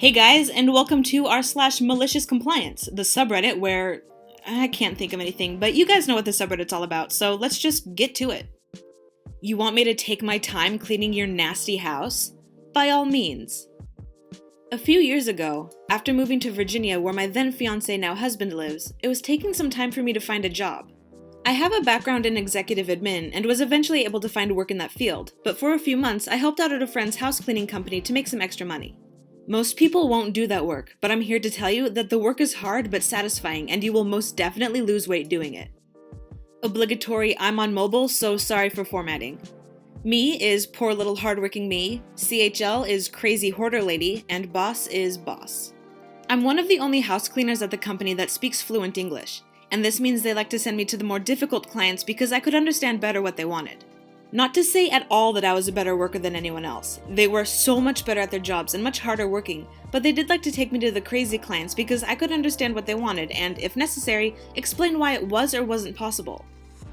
Hey guys, and welcome to r/MaliciousCompliance, the subreddit where I can't think of anything, but you guys know what the subreddit's all about, so let's just get to it. You want me to take my time cleaning your nasty house? By all means. A few years ago, after moving to Virginia where my then fiancé now husband lives, it was taking some time for me to find a job. I have a background in executive admin and was eventually able to find work in that field, but for a few months I helped out at a friend's house cleaning company to make some extra money. Most people won't do that work, but I'm here to tell you that the work is hard but satisfying and you will most definitely lose weight doing it. Obligatory I'm on mobile, so sorry for formatting. Me is poor little hardworking me, CHL is crazy hoarder lady, and boss is boss. I'm one of the only house cleaners at the company that speaks fluent English, and this means they like to send me to the more difficult clients because I could understand better what they wanted. Not to say at all that I was a better worker than anyone else. They were so much better at their jobs and much harder working, but they did like to take me to the crazy clients because I could understand what they wanted and, if necessary, explain why it was or wasn't possible.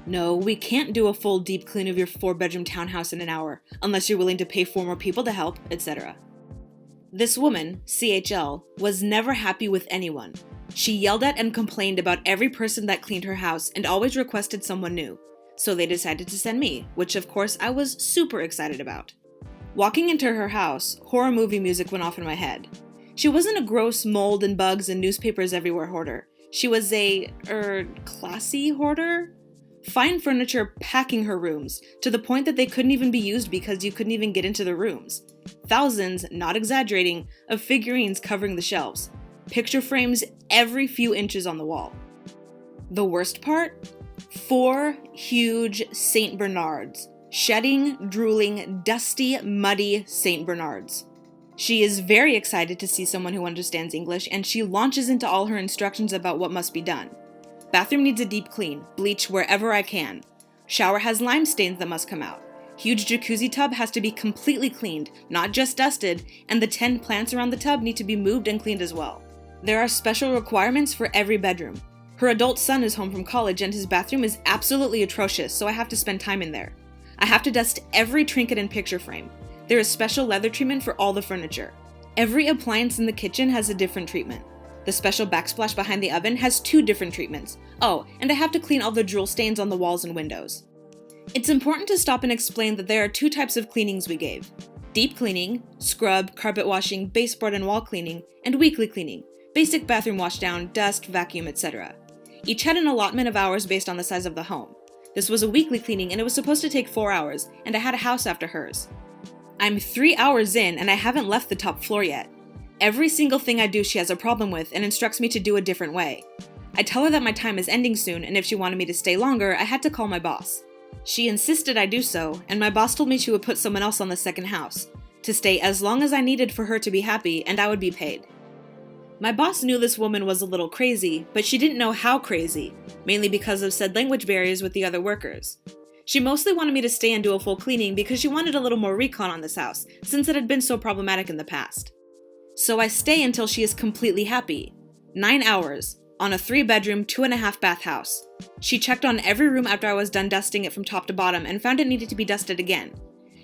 No, we can't do a full deep clean of your 4-bedroom townhouse in an hour, unless you're willing to pay 4 more people to help, etc. This woman, CHL, was never happy with anyone. She yelled at and complained about every person that cleaned her house and always requested someone new. So they decided to send me, which of course I was super excited about. Walking into her house, horror movie music went off in my head. She wasn't a gross mold and bugs and newspapers everywhere hoarder. She was a, classy hoarder? Fine furniture packing her rooms, to the point that they couldn't even be used because you couldn't even get into the rooms. Thousands, not exaggerating, of figurines covering the shelves. Picture frames every few inches on the wall. The worst part? 4 huge St. Bernards. Shedding, drooling, dusty, muddy St. Bernards. She is very excited to see someone who understands English, and she launches into all her instructions about what must be done. Bathroom needs a deep clean, bleach wherever I can. Shower has lime stains that must come out. Huge jacuzzi tub has to be completely cleaned, not just dusted, and the 10 plants around the tub need to be moved and cleaned as well. There are special requirements for every bedroom. Her adult son is home from college and his bathroom is absolutely atrocious, so I have to spend time in there. I have to dust every trinket and picture frame. There is special leather treatment for all the furniture. Every appliance in the kitchen has a different treatment. The special backsplash behind the oven has 2 different treatments. Oh, and I have to clean all the drool stains on the walls and windows. It's important to stop and explain that there are 2 types of cleanings we gave. Deep cleaning, scrub, carpet washing, baseboard and wall cleaning, and weekly cleaning, basic bathroom wash down, dust, vacuum, etc. Each had an allotment of hours based on the size of the home. This was a weekly cleaning and it was supposed to take 4 hours, and I had a house after hers. I'm 3 hours in and I haven't left the top floor yet. Every single thing I do she has a problem with and instructs me to do a different way. I tell her that my time is ending soon and if she wanted me to stay longer, I had to call my boss. She insisted I do so, and my boss told me she would put someone else on the second house, to stay as long as I needed for her to be happy and I would be paid. My boss knew this woman was a little crazy, but she didn't know how crazy, mainly because of said language barriers with the other workers. She mostly wanted me to stay and do a full cleaning because she wanted a little more recon on this house, since it had been so problematic in the past. So I stay until she is completely happy. 9 hours, on a 3-bedroom, 2.5 bath house. She checked on every room after I was done dusting it from top to bottom and found it needed to be dusted again.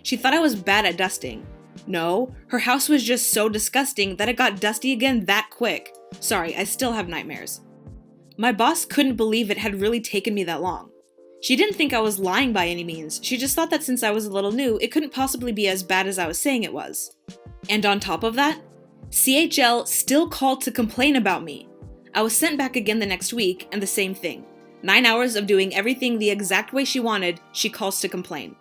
She thought I was bad at dusting. No, her house was just so disgusting that it got dusty again that quick. Sorry, I still have nightmares. My boss couldn't believe it had really taken me that long. She didn't think I was lying by any means, she just thought that since I was a little new, it couldn't possibly be as bad as I was saying it was. And on top of that, CHL still called to complain about me. I was sent back again the next week, and the same thing. 9 hours of doing everything the exact way she wanted, she calls to complain.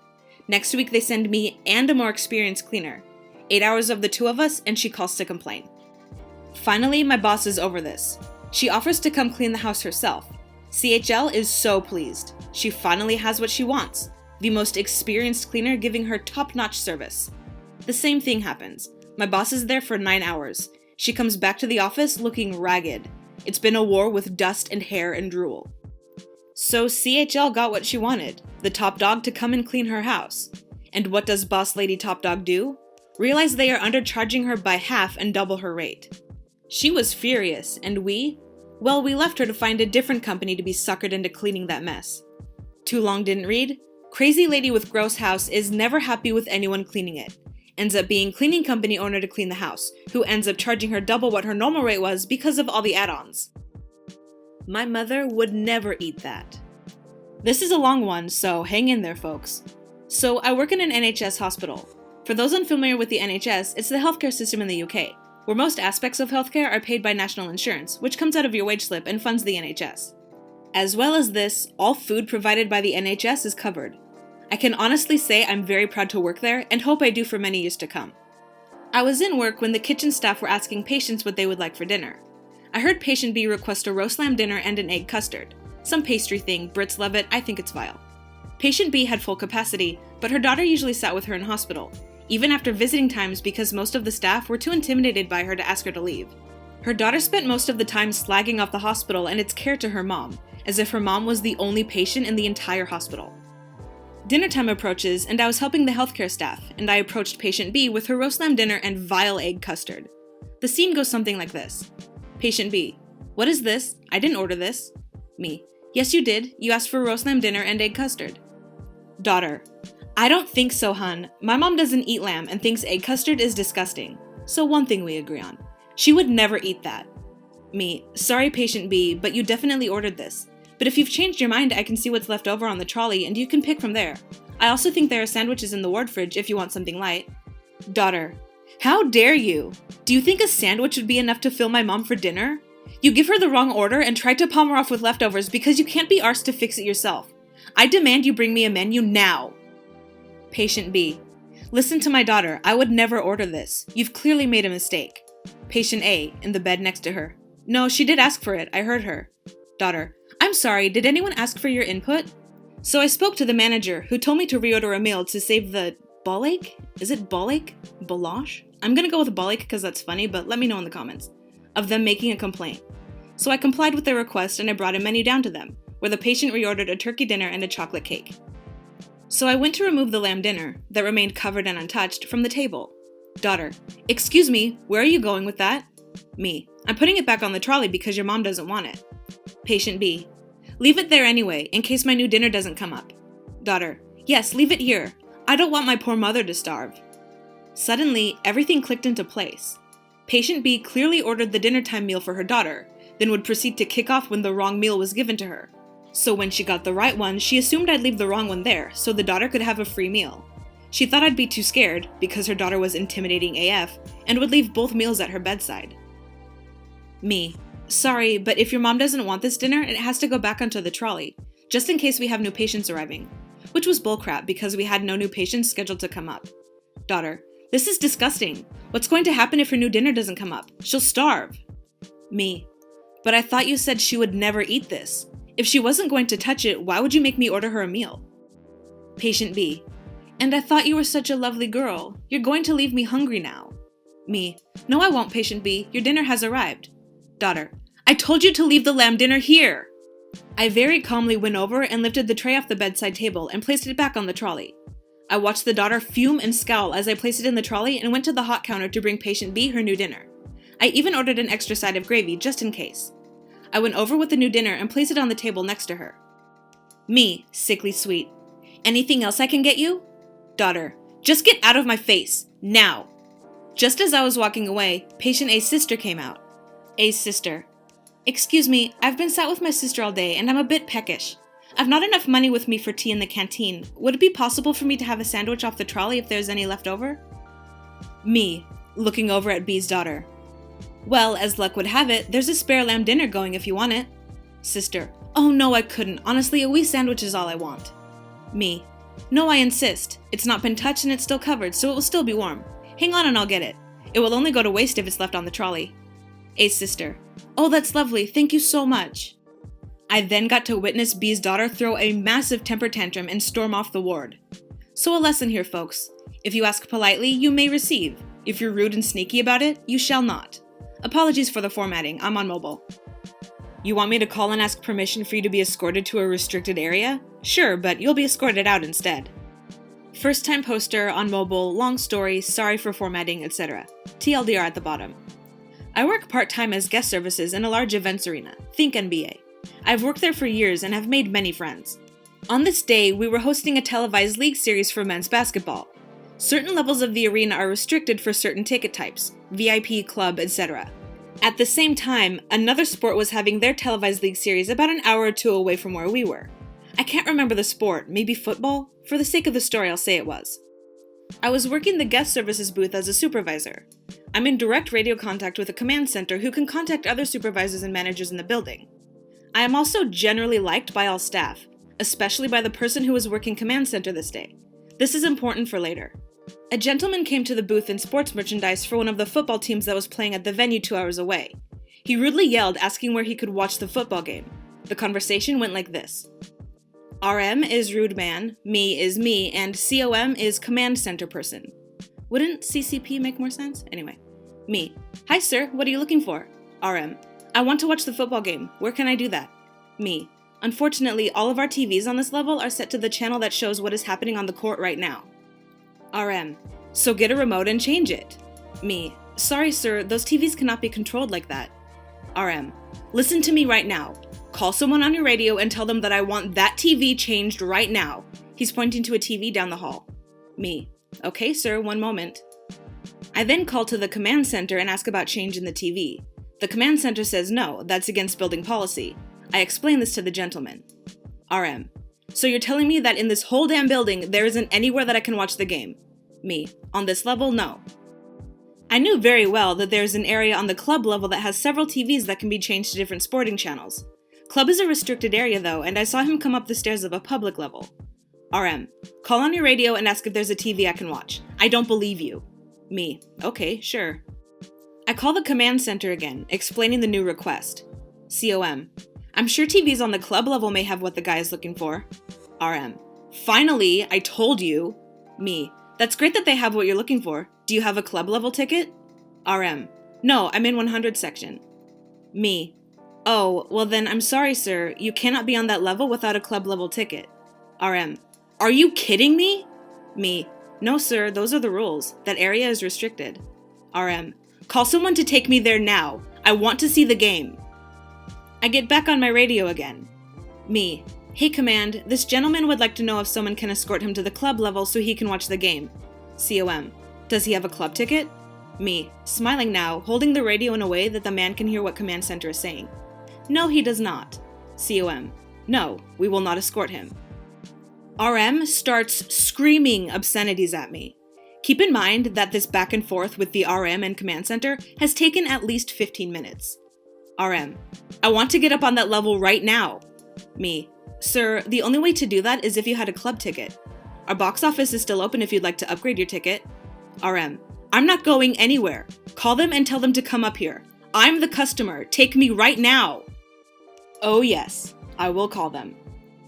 Next week they send me and a more experienced cleaner. 8 hours of the 2 of us, and she calls to complain. Finally, my boss is over this. She offers to come clean the house herself. CHL is so pleased. She finally has what she wants. The most experienced cleaner giving her top-notch service. The same thing happens. My boss is there for 9 hours. She comes back to the office looking ragged. It's been a war with dust and hair and drool. So CHL got what she wanted, the top dog to come and clean her house. And what does boss lady top dog do? Realize they are undercharging her by half and double her rate. She was furious, and we left her to find a different company to be suckered into cleaning that mess. Too long didn't read? Crazy lady with gross house is never happy with anyone cleaning it. ends up being cleaning company owner to clean the house, who ends up charging her double what her normal rate was because of all the add-ons. My mother would never eat that. This is a long one, so hang in there, folks. So I work in an NHS hospital. For those unfamiliar with the NHS, it's the healthcare system in the UK, where most aspects of healthcare are paid by national insurance, which comes out of your wage slip and funds the NHS. As well as this, all food provided by the NHS is covered. I can honestly say I'm very proud to work there and hope I do for many years to come. I was in work when the kitchen staff were asking patients what they would like for dinner. I heard patient B request a roast lamb dinner and an egg custard. Some pastry thing, Brits love it, I think it's vile. Patient B had full capacity, but her daughter usually sat with her in hospital, even after visiting times because most of the staff were too intimidated by her to ask her to leave. Her daughter spent most of the time slagging off the hospital and its care to her mom, as if her mom was the only patient in the entire hospital. Dinner time approaches, and I was helping the healthcare staff, and I approached patient B with her roast lamb dinner and vile egg custard. The scene goes something like this. Patient B: "What is this? I didn't order this." Me: "Yes, you did. You asked for roast lamb dinner and egg custard." Daughter: "I don't think so, hun. My mom doesn't eat lamb and thinks egg custard is disgusting. So one thing we agree on. She would never eat that." Me: "Sorry, patient B, but you definitely ordered this. But if you've changed your mind, I can see what's left over on the trolley and you can pick from there. I also think there are sandwiches in the ward fridge if you want something light." Daughter: "How dare you? Do you think a sandwich would be enough to fill my mom for dinner? You give her the wrong order and try to palm her off with leftovers because you can't be arsed to fix it yourself. I demand you bring me a menu now." Patient B: "Listen to my daughter, I would never order this. You've clearly made a mistake." Patient A, in the bed next to her: "No, she did ask for it, I heard her." Daughter: "I'm sorry, did anyone ask for your input?" So I spoke to the manager, who told me to reorder a meal to save the bolache? Is it bolache? Bolache? I'm gonna go with bolache because that's funny, but let me know in the comments. Of them making a complaint. So I complied with their request and I brought a menu down to them, where the patient reordered a turkey dinner and a chocolate cake. So I went to remove the lamb dinner, that remained covered and untouched, from the table. Daughter: "Excuse me, where are you going with that?" Me: "I'm putting it back on the trolley because your mom doesn't want it." Patient B: "Leave it there anyway, in case my new dinner doesn't come up." Daughter: "Yes, leave it here. I don't want my poor mother to starve." Suddenly, everything clicked into place. Patient B clearly ordered the dinner time meal for her daughter, then would proceed to kick off when the wrong meal was given to her. So when she got the right one, she assumed I'd leave the wrong one there, so the daughter could have a free meal. She thought I'd be too scared, because her daughter was intimidating AF, and would leave both meals at her bedside. Me: "Sorry, but if your mom doesn't want this dinner, it has to go back onto the trolley, just in case we have new patients arriving." Which was bullcrap because we had no new patients scheduled to come up. Daughter: "This is disgusting. What's going to happen if her new dinner doesn't come up? She'll starve." Me: "But I thought you said she would never eat this. If she wasn't going to touch it, why would you make me order her a meal?" Patient B: "And I thought you were such a lovely girl. You're going to leave me hungry now." Me: "No, I won't, patient B. Your dinner has arrived." Daughter: "I told you to leave the lamb dinner here." I very calmly went over and lifted the tray off the bedside table and placed it back on the trolley. I watched the daughter fume and scowl as I placed it in the trolley and went to the hot counter to bring patient B her new dinner. I even ordered an extra side of gravy just in case. I went over with the new dinner and placed it on the table next to her. Me, sickly sweet: "Anything else I can get you?" Daughter: "Just get out of my face, now." Just as I was walking away, patient A's sister came out. A's sister: "Excuse me, I've been sat with my sister all day and I'm a bit peckish. I've not enough money with me for tea in the canteen. Would it be possible for me to have a sandwich off the trolley if there's any left over?" Me, looking over at B's daughter: "Well, as luck would have it, there's a spare lamb dinner going if you want it." Sister: "Oh no, I couldn't. Honestly, a wee sandwich is all I want." Me: "No, I insist. It's not been touched and it's still covered, so it will still be warm. Hang on and I'll get it. It will only go to waste if it's left on the trolley." A's sister: "Oh, that's lovely. Thank you so much." I then got to witness B's daughter throw a massive temper tantrum and storm off the ward. So a lesson here, folks. If you ask politely, you may receive. If you're rude and sneaky about it, you shall not. Apologies for the formatting, I'm on mobile. You want me to call and ask permission for you to be escorted to a restricted area? Sure, but you'll be escorted out instead. First time poster, on mobile, long story, sorry for formatting, etc. TLDR at the bottom. I work part-time as guest services in a large events arena, think NBA. I've worked there for years and have made many friends. On this day, we were hosting a televised league series for men's basketball. Certain levels of the arena are restricted for certain ticket types, VIP, club, etc. At the same time, another sport was having their televised league series about an hour or two away from where we were. I can't remember the sport, maybe football? For the sake of the story, I'll say it was. I was working the guest services booth as a supervisor. I'm in direct radio contact with a command center who can contact other supervisors and managers in the building. I am also generally liked by all staff, especially by the person who was working command center this day. This is important for later. A gentleman came to the booth in sports merchandise for one of the football teams that was playing at the venue 2 hours away. He rudely yelled, asking where he could watch the football game. The conversation went like this. RM is rude man, me is me, and COM is command center person. Wouldn't CCP make more sense? Anyway. Me. Hi sir, what are you looking for? RM. I want to watch the football game. Where can I do that? Me. Unfortunately, all of our TVs on this level are set to the channel that shows what is happening on the court right now. RM. So get a remote and change it. Me. Sorry sir, those TVs cannot be controlled like that. RM. Listen to me right now. Call someone on your radio and tell them that I want that TV changed right now. He's pointing to a TV down the hall. Me. Okay, sir, one moment. I then call to the command center and ask about change in the TV. The command center says no, that's against building policy. I explain this to the gentleman. RM. So you're telling me that in this whole damn building, there isn't anywhere that I can watch the game? Me. On this level, no. I knew very well that there's an area on the club level that has several TVs that can be changed to different sporting channels. Club is a restricted area though, and I saw him come up the stairs of a public level. RM. Call on your radio and ask if there's a TV I can watch. I don't believe you. Me. Okay, sure. I call the command center again, explaining the new request. COM. I'm sure TVs on the club level may have what the guy is looking for. RM. Finally, I told you. Me. That's great that they have what you're looking for. Do you have a club level ticket? RM. No, I'm in 100 section. Me. Oh, well then I'm sorry sir, you cannot be on that level without a club level ticket. RM. Are you kidding me? Me. No sir, those are the rules. That area is restricted. RM. Call someone to take me there now. I want to see the game. I get back on my radio again. Me. Hey command, this gentleman would like to know if someone can escort him to the club level so he can watch the game. COM. Does he have a club ticket? Me. Smiling now, holding the radio in a way that the man can hear what command center is saying. No, he does not. COM. No, we will not escort him. RM starts screaming obscenities at me. Keep in mind that this back and forth with the RM and command center has taken at least 15 minutes. RM. I want to get up on that level right now. Me. Sir, the only way to do that is if you had a club ticket. Our box office is still open if you'd like to upgrade your ticket. RM. I'm not going anywhere. Call them and tell them to come up here. I'm the customer. Take me right now. Oh yes, I will call them.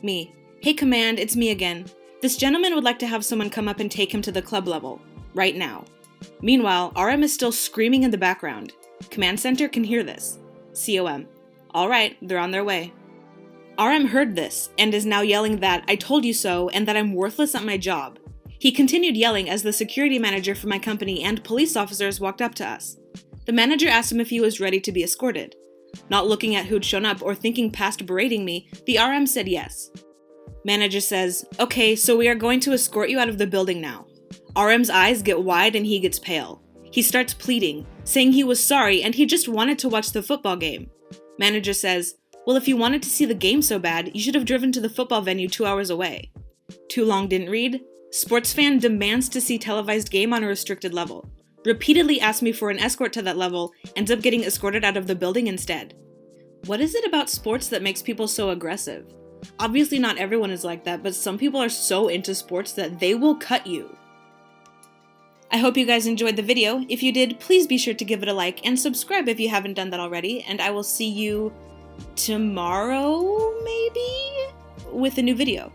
Me. Hey command, it's me again. This gentleman would like to have someone come up and take him to the club level. Right now. Meanwhile, RM is still screaming in the background. Command center can hear this. COM. Alright, they're on their way. RM heard this, and is now yelling that I told you so and that I'm worthless at my job. He continued yelling as the security manager for my company and police officers walked up to us. The manager asked him if he was ready to be escorted. Not looking at who'd shown up or thinking past berating me, the RM said yes. Manager says, okay, so we are going to escort you out of the building now. RM's eyes get wide and he gets pale. He starts pleading, saying he was sorry and he just wanted to watch the football game. Manager says, well, if you wanted to see the game so bad, you should have driven to the football venue 2 hours away. Too long didn't read. Sports fan demands to see televised game on a restricted level. Repeatedly asks me for an escort to that level, ends up getting escorted out of the building instead. What is it about sports that makes people so aggressive? Obviously not everyone is like that, but some people are so into sports that they will cut you. I hope you guys enjoyed the video. If you did, please be sure to give it a like and subscribe if you haven't done that already, and I will see you tomorrow, maybe? With a new video.